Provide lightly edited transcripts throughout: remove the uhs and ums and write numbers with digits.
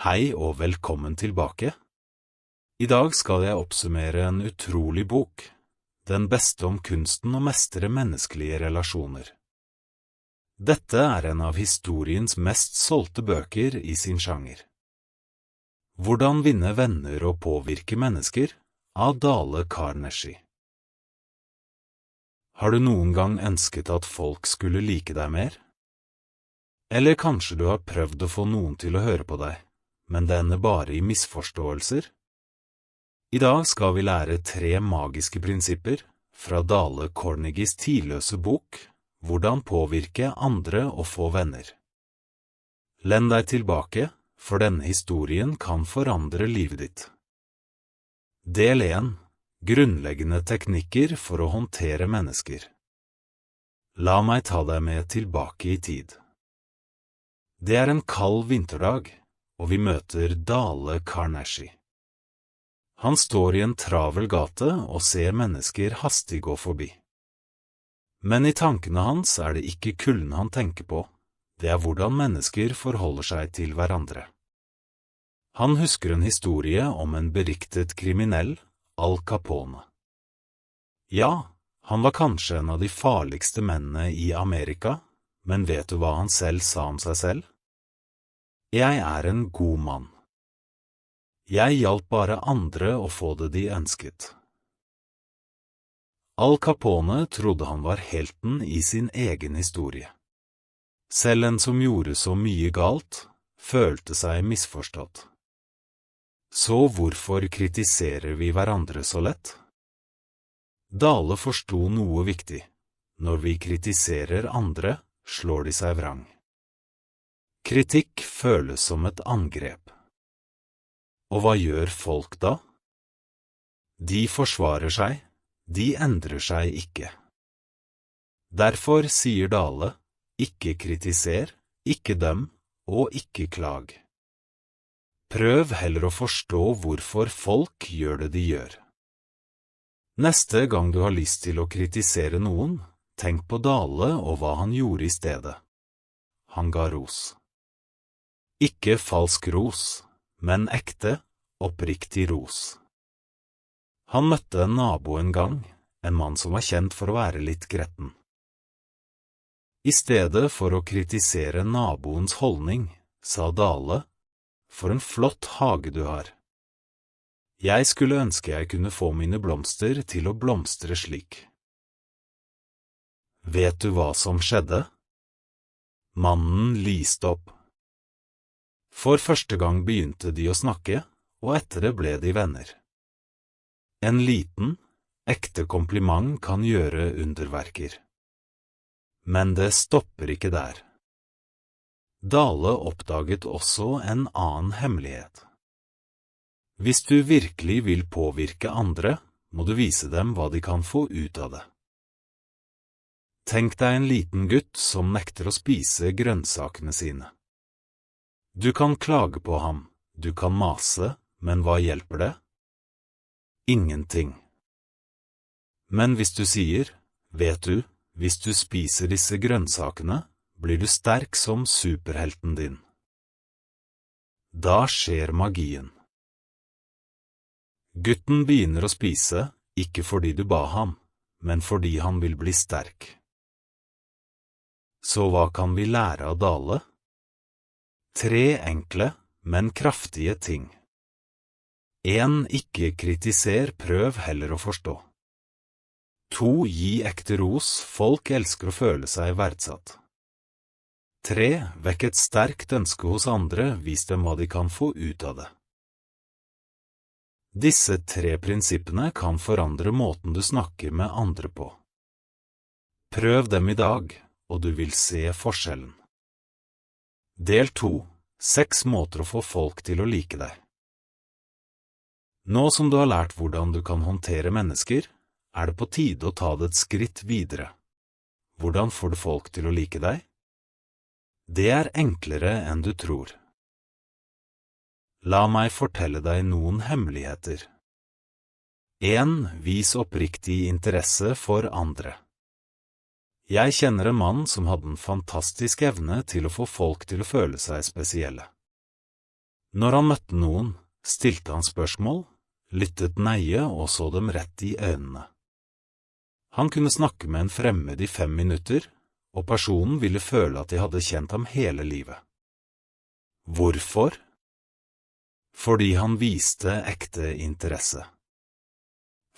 Hei og velkommen tilbake. I dag skal jeg oppsummere en utrolig bok, Den beste om kunsten å mestre menneskelige relasjoner. Dette er en av historiens mest solgte bøker i sin sjanger. Hvordan vinne venner og påvirke mennesker, av Dale Carnegie. Har du noen gang ønsket at folk skulle like deg mer? Eller kanskje du har prøvd å få noen til å høre på deg, men det ender bare i misforståelser? I dag skal vi lære 3 magiske prinsipper fra Dale Carnegies tidløse bok, Hvordan påvirke andre og få venner. Len deg tilbake, for denne historien kan forandre livet ditt. Del 1. Grunnleggende teknikker for å håndtere mennesker. La meg ta deg med tilbake i tid. Det er en kald vinterdag, og vi møter Dale Carnegie. Han står i en travel gate og ser mennesker hastig gå forbi. Men i tankene hans er det ikke kulden han tenker på, det er hvordan mennesker forholder seg til hverandre. Han husker en historie om en beryktet kriminell, Al Capone. Ja, han var kanskje en av de farligste mennene i Amerika, men vet du hva han selv sa om seg selv? Jeg er en god mann. Jeg hjalp bare andre å få det de ønsket. Al Capone trodde han var helten i sin egen historie. Selv en som gjorde så mye galt, følte seg misforstått. Så hvorfor kritiserer vi hverandre så lett? Dale forsto noe viktig. Når vi kritiserer andre, slår de seg vrang. Kritikk føles som et angrep. Og hva gjør folk da? De forsvarer seg, de endrer seg ikke. Derfor sier Dale, ikke kritiser, ikke døm, og ikke klag. Prøv heller å forstå hvorfor folk gjør det de gjør. Neste gang du har lyst til å kritisere noen, tenk på Dale og hva han gjorde i stedet. Han ga ros. Ikke falsk ros, men ekte, oppriktig ros. Han møtte en nabo en gang, en mann som var kjent for å være litt gretten. I stedet for å kritisere naboens holdning, sa Dale, for en flott hage du har. Jeg skulle ønske jeg kunne få mine blomster til å blomstre slik. Vet du hva som skjedde? Mannen lyste opp. For første gang begynte de å snakke, og etter det ble de venner. En liten, ekte kompliment kan gjøre underverker. Men det stopper ikke der. Dale oppdaget også en annen hemmelighet. Hvis du virkelig vil påvirke andre, må du vise dem hva de kan få ut av det. Tenk deg en liten gutt som nekter å spise grønnsakene sine. Du kan klage på ham, du kan mase, men hva hjelper det? Ingenting. Men hvis du sier, vet du, hvis du spiser disse grønnsakene, blir du sterk som superhelten din. Da skjer magien. Gutten begynner å spise, ikke fordi du ba ham, men fordi han vil bli sterk. Så hva kan vi lære av Dale? 3 enkle, men kraftige ting. 1. Ikke kritiser, prøv heller å forstå. 2. Gi ekte ros, folk elsker å føle seg verdsatt. 3. Vekk et sterkt ønske hos andre, vis dem hva de kan få ut av det. Disse 3 prinsippene kan forandre måten du snakker med andre på. Prøv dem i dag, og du vil se forskjellen. Del 2. 6 måter å få folk til å like deg. Nå som du har lært hvordan du kan håndtere mennesker, er det på tide å ta det et skritt videre. Hvordan får du folk til å like deg? Det er enklere enn du tror. La meg fortelle deg noen hemmeligheter. 1. Vis oppriktig interesse for andre. Jeg kjenner en mann som hadde en fantastisk evne til å få folk til å føle seg spesielle. Når han møtte noen, stilte han spørsmål, lyttet nøye og så dem rett i øynene. Han kunne snakke med en fremmed i 5 minutter, og personen ville føle at de hadde kjent ham hele livet. Hvorfor? Fordi han viste ekte interesse.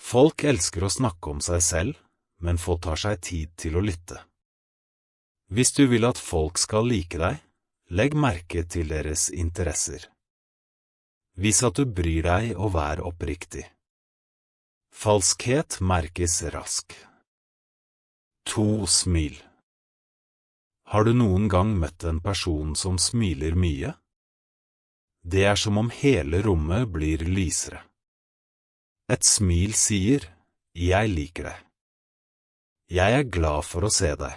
Folk elsker å snakke om seg selv, men få tar seg tid til å lytte. Hvis du vil at folk skal like deg, legg merke til deres interesser. Vis at du bryr deg og vær oppriktig. Falskhet merkes raskt. 2. Smil. Har du noen gang møtt en person som smiler mye? Det er som om hele rommet blir lysere. Et smil sier, jeg liker deg. Jeg er glad for å se deg.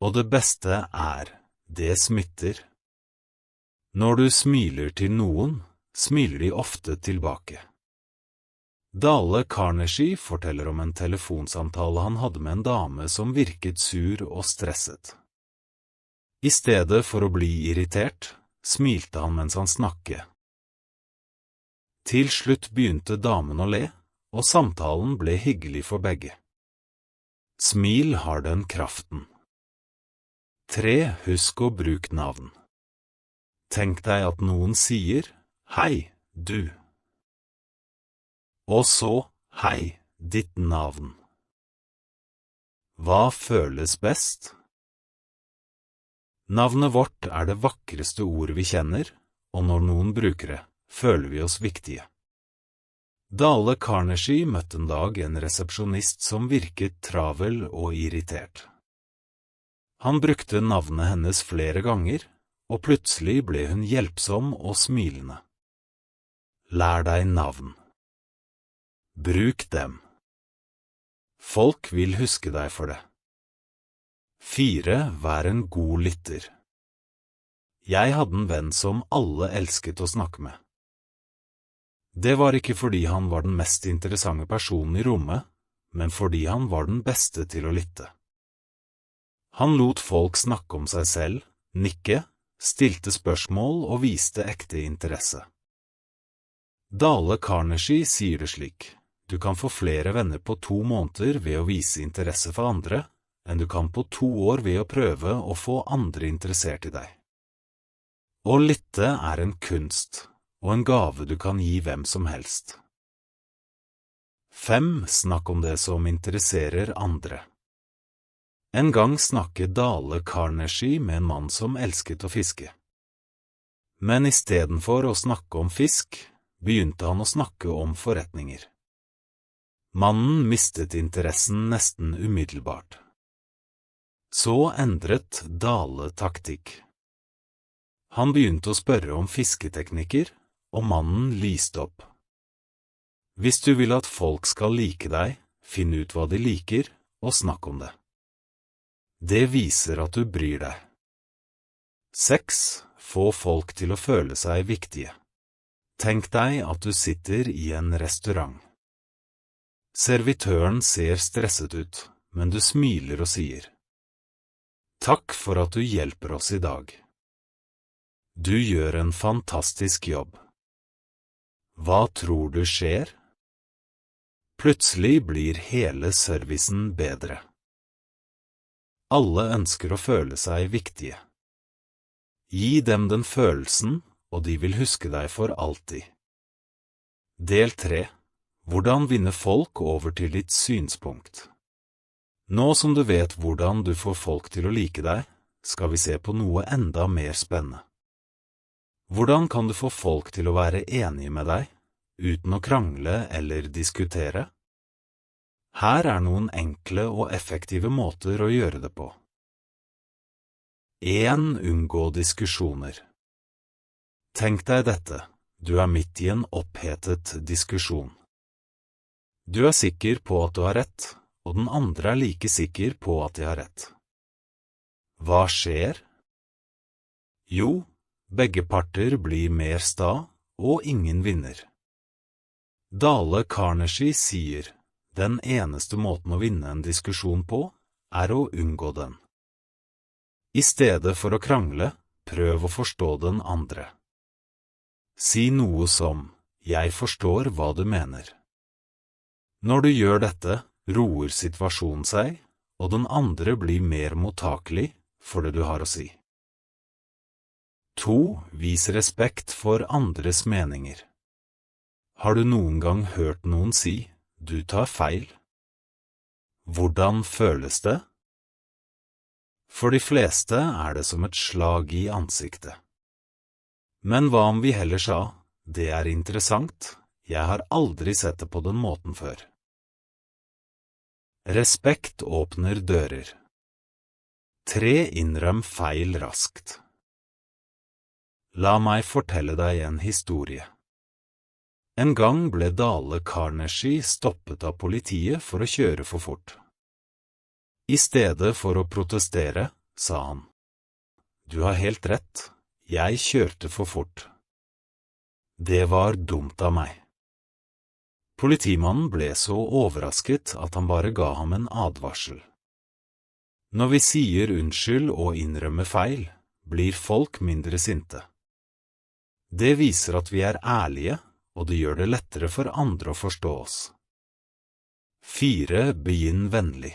Og det beste er, det smitter. Når du smiler til noen, smiler de ofte tilbake. Dale Carnegie forteller om en telefonsamtale han hadde med en dame som virket sur og stresset. I stedet for å bli irritert, smilte han mens han snakket. Til slutt begynte damen å le, og samtalen ble hyggelig for begge. Smil har den kraften. 3. Husk å bruke navn. Tenk deg at noen sier, hei, du. Og så, hei, ditt navn. Hva føles best? Navnet vårt er det vakreste ord vi kjenner, og når noen bruker det, føler vi oss viktige. Dale Carnegie møtte en dag en resepsjonist som virket travel og irritert. Han brukte navnet hennes flere ganger, og plutselig ble hun hjelpsom og smilende. Lær deg navn. Bruk dem. Folk vil huske deg for det. 4. Vær en god lytter. Jeg hadde en venn som alle elsket å snakke med. Det var ikke fordi han var den mest interessante personen i rommet, men fordi han var den beste til å lytte. Han lot folk snakke om seg selv, nikke, stilte spørsmål og viste ekte interesse. Dale Carnegie sier det slik, du kan få flere venner på 2 måneder ved å vise interesse for andre, enn du kan på 2 år ved å prøve å få andre interessert i deg. Å lytte er en kunst, og en gave du kan gi hvem som helst. 5. Snakk om det som interesserer andre. En gang snakket Dale Carnegie med en mann som elsket å fiske. Men istedenfor å snakke om fisk, begynte han å snakke om forretninger. Mannen mistet interessen nesten umiddelbart. Så endret Dale taktikk. Han begynte å spørre om fisketeknikker, og mannen lyste opp. Hvis du vil at folk skal like deg, finn ut hva de liker, og snakk om det. Det viser at du bryr deg. 6. Få folk til å føle seg viktige. Tenk deg at du sitter i en restaurant. Servitøren ser stresset ut, men du smiler og sier, takk for at du hjelper oss i dag. Du gjør en fantastisk jobb. Hva tror du skjer? Plutselig blir hele servicen bedre. Alle ønsker å føle seg viktige. Gi dem den følelsen, og de vil huske deg for alltid. Del 3. Hvordan vinne folk over til ditt synspunkt. Nå som du vet hvordan du får folk til å like deg, skal vi se på noe enda mer spennende. Hvordan kan du få folk til å være enige med deg, uten å krangle eller diskutere? Her er noen enkle og effektive måter å gjøre det på. 1. Unngå diskusjoner. Tenk deg dette, du er midt i en opphetet diskusjon. Du er sikker på at du har rett, og den andre er like sikker på at de har rett. Hva skjer? Jo, begge parter blir mer sta, og ingen vinner. Dale Carnegie sier, den eneste måten å vinne en diskusjon på, er å unngå den. I stedet for å krangle, prøv å forstå den andre. Si noe som, jeg forstår hva du mener. Når du gjør dette, roer situasjonen seg, og den andre blir mer mottakelig for det du har å si. 2. Vis respekt for andres meninger. Har du noen gang hørt noen si, du tar feil? Hvordan føles det? For de fleste er det som et slag i ansiktet. Men hva om vi heller sa, det er interessant, jeg har aldri sett det på den måten før. Respekt åpner dører. 3. Innrøm feil raskt. La meg fortelle deg en historie. En gang ble Dale Carnegie stoppet av politiet for å kjøre for fort. I stedet for å protestere, sa han. Du har helt rett, jeg kjørte for fort. Det var dumt av meg. Politimannen ble så overrasket at han bare ga ham en advarsel. Når vi sier unnskyld og innrømmer feil, blir folk mindre sinte. Det viser at vi er ærlige, og det gjør det lettere for andre å forstå oss. 4. Begynn vennlig.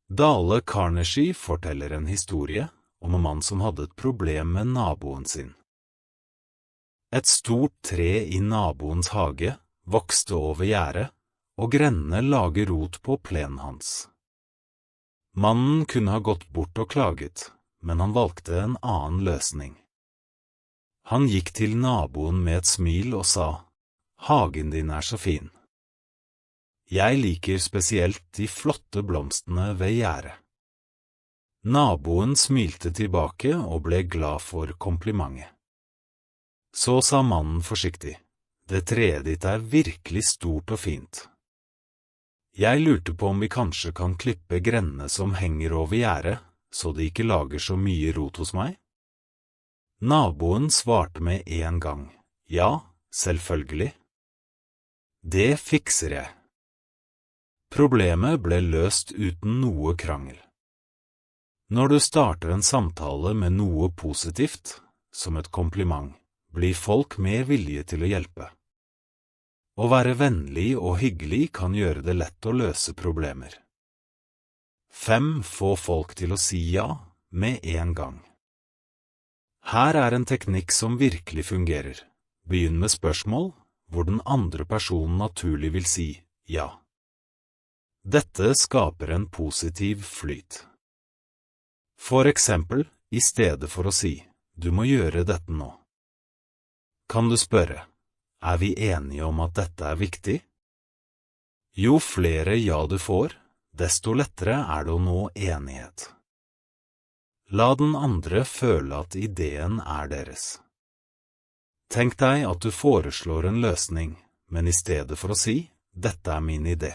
Dale Carnegie forteller en historie om en mann som hadde et problem med naboen sin. Et stort tre i naboens hage vokste over gjerdet, og grennene lager rot på plenen hans. Mannen kunne ha gått bort og klaget, men han valgte en annen løsning. Han gikk til naboen med et smil og sa, «Hagen din er så fin. Jeg liker spesielt de flotte blomstene ved gjerdet.» Naboen smilte tilbake og ble glad for komplimentet. Så sa mannen forsiktig, «Det treet ditt er virkelig stort og fint. Jeg lurte på om vi kanskje kan klippe grennene som henger over gjerdet, så de ikke lager så mye rot hos meg?» Naboen svarte med en gang, «Ja, selvfølgelig. Det fikser jeg.» Problemet ble løst uten noe krangel. Når du starter en samtale med noe positivt, som et kompliment, blir folk mer villige til å hjelpe. Å være vennlig og hyggelig kan gjøre det lett å løse problemer. 5. Få folk til å si ja med en gang. Her er en teknikk som virkelig fungerer. Begynn med spørsmål, hvor den andre personen naturlig vil si ja. Dette skaper en positiv flyt. For eksempel, i stedet for å si, du må gjøre dette nå. Kan du spørre, er vi enige om at dette er viktig? Jo flere ja du får, desto lettere er det å nå enighet. La den andre føle at ideen er deres. Tenk deg at du foreslår en løsning, men i stedet for å si, dette er min idé.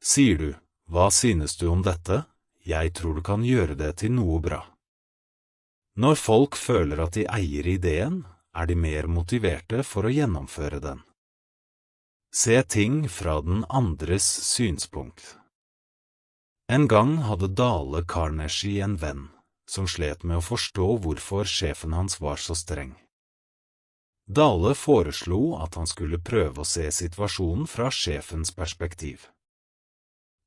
Sier du, hva synes du om dette? Jeg tror du kan gjøre det til noe bra. Når folk føler at de eier ideen, er de mer motiverte for å gjennomføre den. Se ting fra den andres synspunkt. En gang hadde Dale Carnegie en venn, som slet med å forstå hvorfor sjefen hans var så streng. Dale foreslo at han skulle prøve å se situasjonen fra sjefens perspektiv.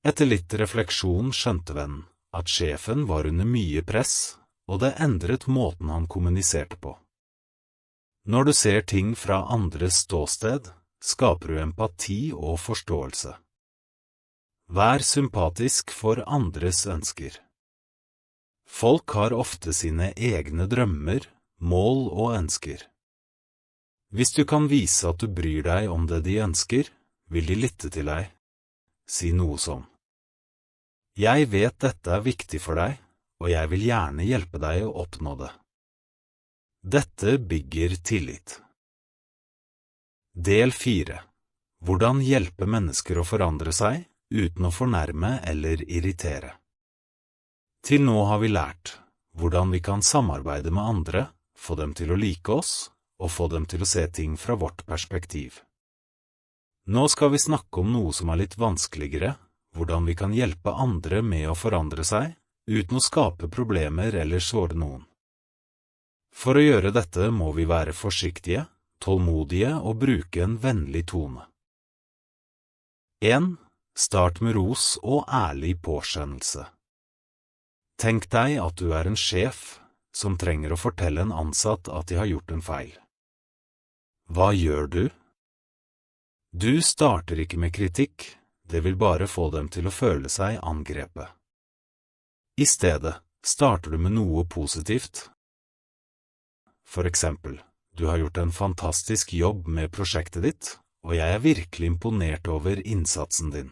Etter litt refleksjon skjønte vennen at sjefen var under mye press, og det endret måten han kommuniserte på. Når du ser ting fra andres ståsted, skaper du empati og forståelse. Vær sympatisk for andres ønsker. Folk har ofte sine egne drømmer, mål og ønsker. Hvis du kan vise at du bryr deg om det de ønsker, vil de lytte til deg. Si noe som, «Jeg vet dette er viktig for deg, og jeg vil gjerne hjelpe deg å oppnå det.» Dette bygger tillit. Del 4. Hvordan hjelpe mennesker å forandre seg, uten å fornærme eller irritere. Til nå har vi lært hvordan vi kan samarbeide med andre, få dem til å like oss, og få dem til å se ting fra vårt perspektiv. Nå skal vi snakke om noe som er litt vanskeligere, hvordan vi kan hjelpe andre med å forandre seg, uten å skape problemer eller såre noen. For å gjøre dette må vi være forsiktige, tålmodige og bruke en vennlig tone. 1. Start med ros og ærlig påskjønnelse. Tenk deg at du er en sjef som trenger å fortelle en ansatt at de har gjort en feil. Hva gjør du? Du starter ikke med kritikk, det vil bare få dem til å føle seg angrepet. I stedet starter du med noe positivt. For eksempel, du har gjort en fantastisk jobb med prosjektet ditt, og jeg er virkelig imponert over innsatsen din.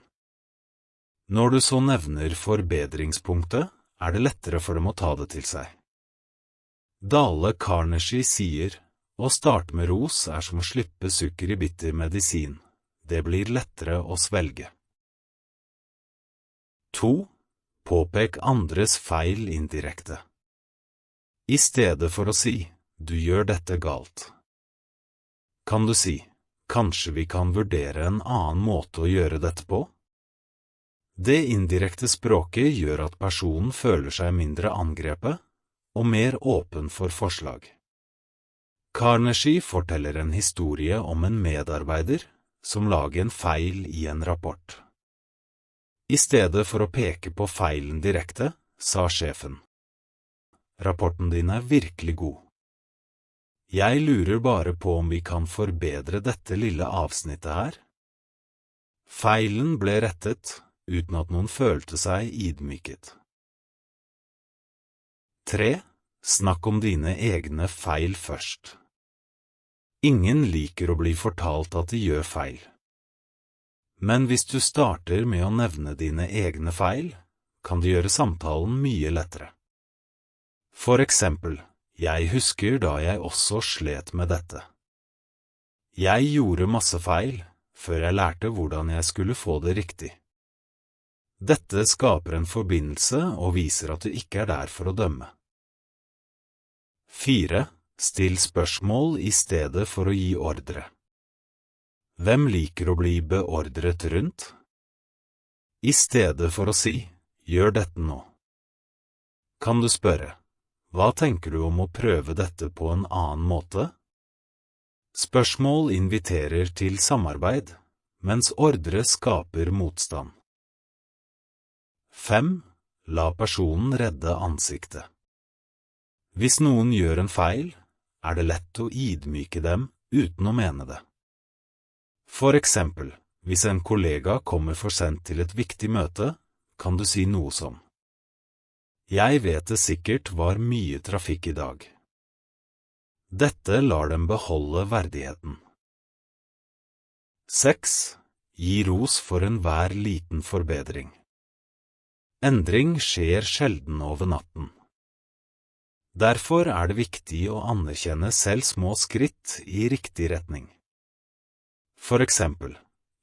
Når du så nevner forbedringspunktet, er det lettere for dem å ta det til seg. Dale Carnegie sier, å starte med ros er som å slippe sukker i bitter medisin. Det blir lettere å svelge. 2. Påpek andres feil indirekte. I stedet for å si, du gjør dette galt. Kan du si, kanskje vi kan vurdere en annen måte å gjøre dette på? Det indirekte språket gjør at personen føler seg mindre angrepet og mer åpen for forslag. Carnegie forteller en historie om en medarbeider som lager en feil i en rapport. I stedet for å peke på feilen direkte, sa sjefen. Rapporten din er virkelig god. Jeg lurer bare på om vi kan forbedre dette lille avsnittet her. Feilen ble rettet, uten at noen følte seg ydmyket. 3. Snakk om dine egne feil først. Ingen liker å bli fortalt at de gjør feil. Men hvis du starter med å nevne dine egne feil, kan det gjøre samtalen mye lettere. For eksempel, jeg husker da jeg også slet med dette. Jeg gjorde masse feil, før jeg lærte hvordan jeg skulle få det riktig. Dette skaper en forbindelse og viser at du ikke er der for å dømme. 4. Still spørsmål i stedet for å gi ordre. Hvem liker å bli beordret rundt? I stedet for å si, gjør dette nå. Kan du spørre, hva tenker du om å prøve dette på en annen måte? Spørsmål inviterer til samarbeid, mens ordre skaper motstand. 5. La personen redde ansiktet. Hvis noen gjør en feil, er det lett å ydmyke dem uten å mene det. For eksempel, hvis en kollega kommer for sent til et viktig møte, kan du si noe som: Jeg vet det sikkert var mye trafikk i dag. Dette lar dem beholde verdigheten. 6. Gi ros for enhver liten forbedring. Endring skjer sjelden over natten. Derfor er det viktig å anerkjenne selv små skritt i riktig retning. For eksempel,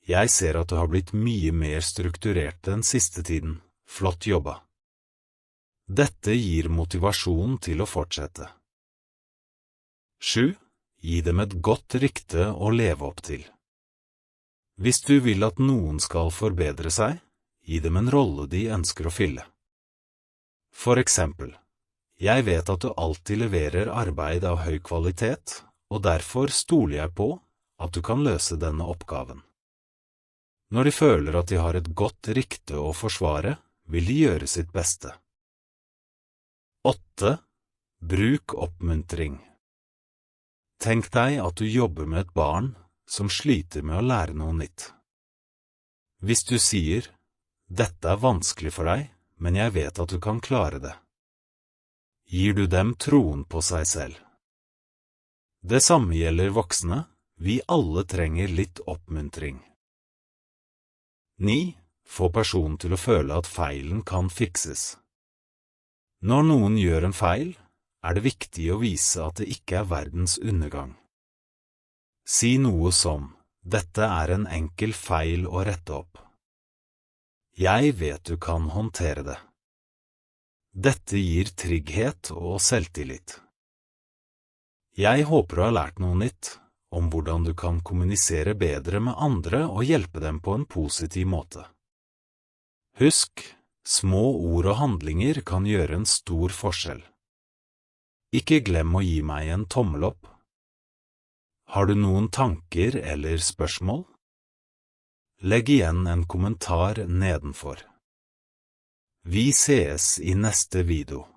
jeg ser at du har blitt mye mer strukturert den siste tiden. Flott jobba. Dette gir motivasjon til å fortsette. 7. Gi dem et godt rykte å leve opp til. Hvis du vil at noen skal forbedre seg, gi dem en rolle de ønsker å fylle. For eksempel, jeg vet at du alltid leverer arbeid av høy kvalitet, og derfor stoler jeg på at du kan løse denne oppgaven. Når de føler at de har et godt rykte å forsvare, vil de gjøre sitt beste. 8. Bruk oppmuntring. Tenk deg at du jobber med et barn som sliter med å lære noe nytt. Hvis du sier, dette er vanskelig for deg, men jeg vet at du kan klare det. Gir du dem troen på seg selv. Det samme gjelder voksne, vi alle trenger litt oppmuntring. 9. Få personen til å føle at feilen kan fikses. Når noen gjør en feil, er det viktig å vise at det ikke er verdens undergang. Si noe som, dette er en enkel feil å rette opp. Jeg vet du kan håndtere det. Dette gir trygghet og selvtillit. Jeg håper du har lært noe nytt om hvordan du kan kommunisere bedre med andre og hjelpe dem på en positiv måte. Husk, små ord og handlinger kan gjøre en stor forskjell. Ikke glem å gi meg en tommel opp. Har du noen tanker eller spørsmål? Legg igjen en kommentar nedenfor. Vi sees i neste video.